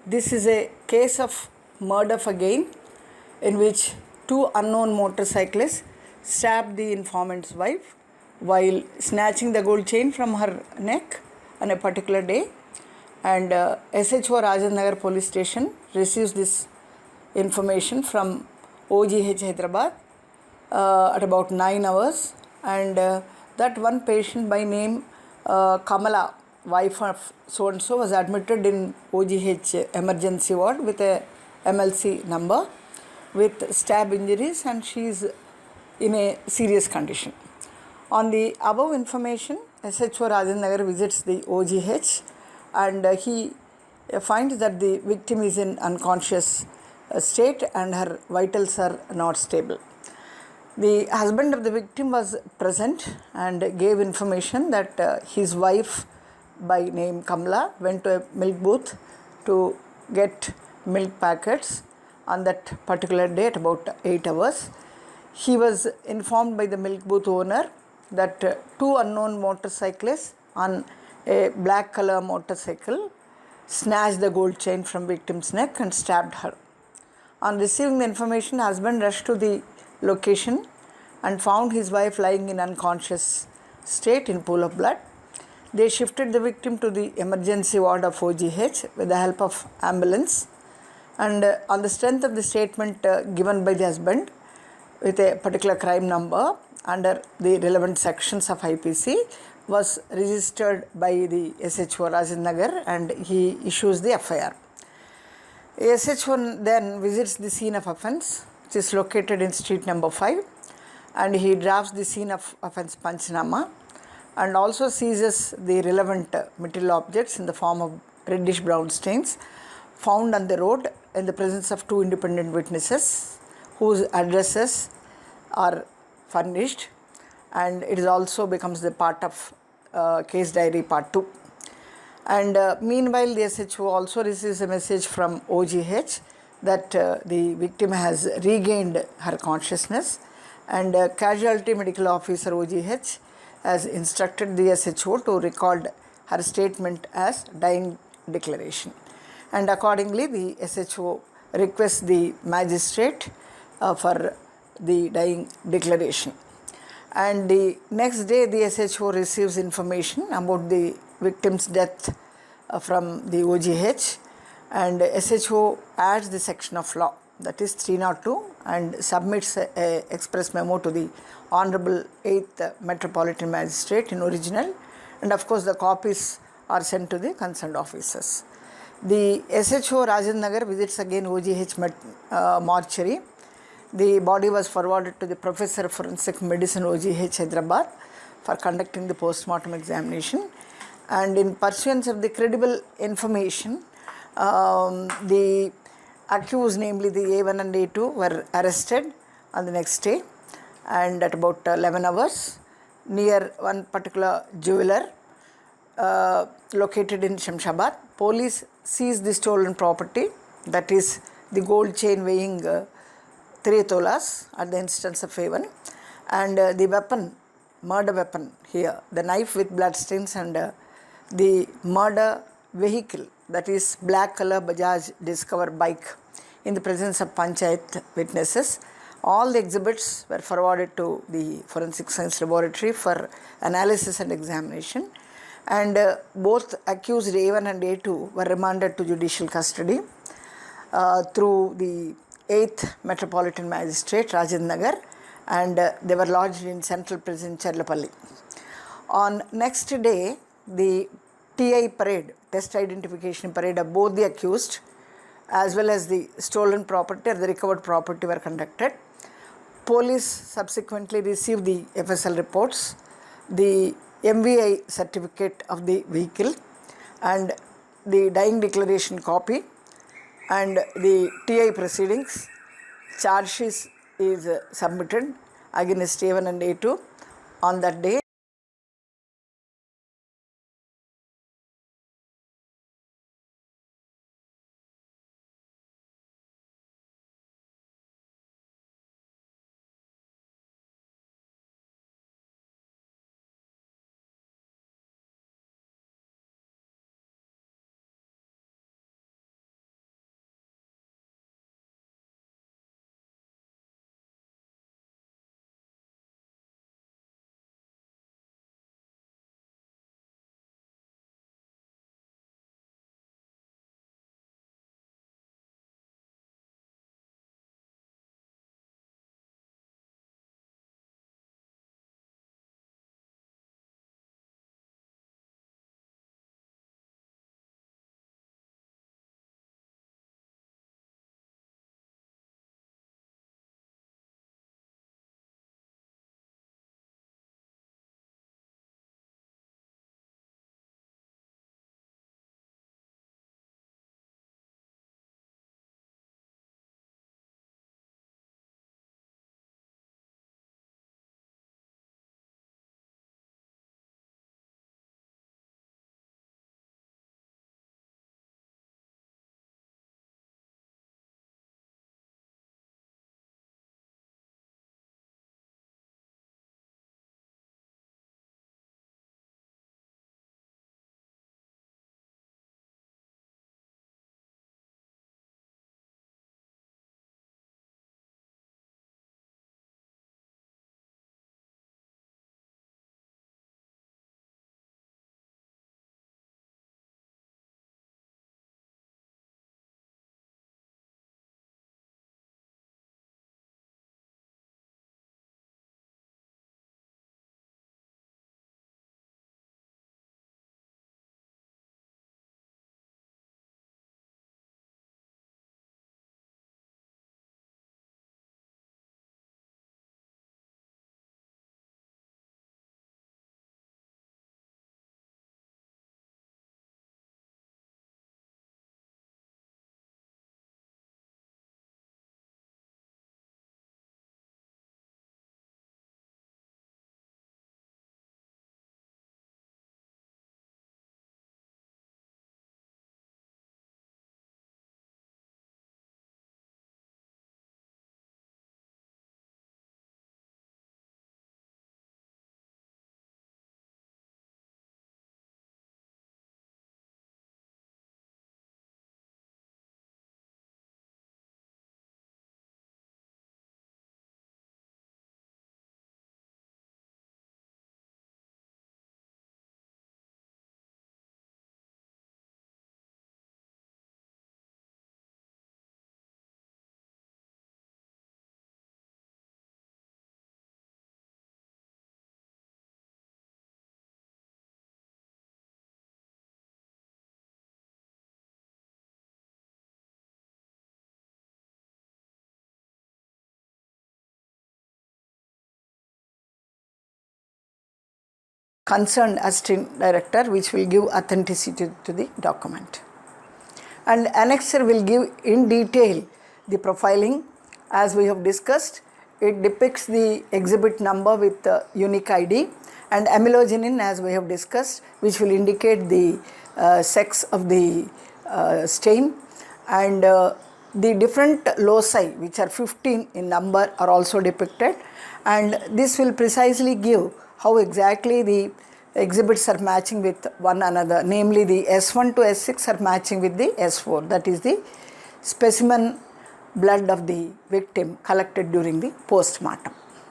This is a case of murder for gain in which two unknown motorcyclists stabbed the informant's wife while snatching the gold chain from her neck on a particular day. And SHO Rajanagar police station receives this information from OGH Hyderabad at about 9 hours, and that one patient by name Kamala, wife of so and so, was admitted in OGH emergency ward with a MLC number with stab injuries, and she is in a serious condition. On the above information, SHO Rajanagar visits the OGH and he finds that the victim is in unconscious state and her vitals are not stable. The husband of the victim was present and gave information that his wife by name Kamala went to a milk booth to get milk packets on that particular day at about 8 hours. He was informed by the milk booth owner that two unknown motorcyclists on a black color motorcycle snatched the gold chain from victim's neck and stabbed her. On receiving the information, husband rushed to the location and found his wife lying in unconscious state in pool of blood. They shifted the victim to the emergency ward of OGH with the help of ambulance, and on the strength of the statement given by the husband with a particular crime number under the relevant sections of IPC was registered by the SHO Rajanagar and he issues the FIR. SHO then visits the scene of offence, which is located in street number 5, and he drafts the scene of offence Panchanama and also seizes the relevant material objects in the form of reddish brown stains found on the road in the presence of two independent witnesses whose addresses are furnished, and it is also becomes the part of case diary part 2. And meanwhile, the SHO also receives a message from OGH that the victim has regained her consciousness, and casualty medical officer OGH has instructed the SHO to record her statement as dying declaration, and accordingly the SHO requests the magistrate for the dying declaration. And the next day the SHO receives information about the victim's death from the OGH, and SHO adds the section of law, that is 302, and submits a express memo to the Honorable 8th Metropolitan Magistrate in original, and of course the copies are sent to the concerned officers. The SHO Rajanagar visits again OGH mortuary. The body was forwarded to the Professor of Forensic Medicine OGH Hyderabad for conducting the post-mortem examination, and in pursuance of the credible information, the accused, namely the A1 and A2, were arrested on the next day, and at about 11 hours near one particular jeweler located in Shamshabad, police seized the stolen property, that is the gold chain weighing 3 tolas at the instance of A1, and the weapon, murder weapon here, the knife with bloodstains, and the murder vehicle, that is black color Bajaj Discover bike, in the presence of Panchayat witnesses. All the exhibits were forwarded to the Forensic Science Laboratory for analysis and examination, and both accused A1 and A2 were remanded to judicial custody through the 8th Metropolitan Magistrate Rajanagar, and they were lodged in Central Prison Cherlapalli. On next day, the TI parade, test identification parade of both the accused as well as the stolen property or the recovered property were conducted. Police subsequently received the FSL reports, the MVI certificate of the vehicle, and the dying declaration copy, and the TI proceedings. Charge sheet is submitted against A1 and A2 on that day. concerned assistant director, which will give authenticity to the document. And annexure will give in detail the profiling as we have discussed. It depicts the exhibit number with the unique ID, and amylogenin as we have discussed, which will indicate the sex of the stain, and the different loci, which are 15 in number, are also depicted, and this will precisely give how exactly the exhibits are matching with one another, namely the S1 to S6 are matching with the S4, that is the specimen blood of the victim collected during the post-mortem.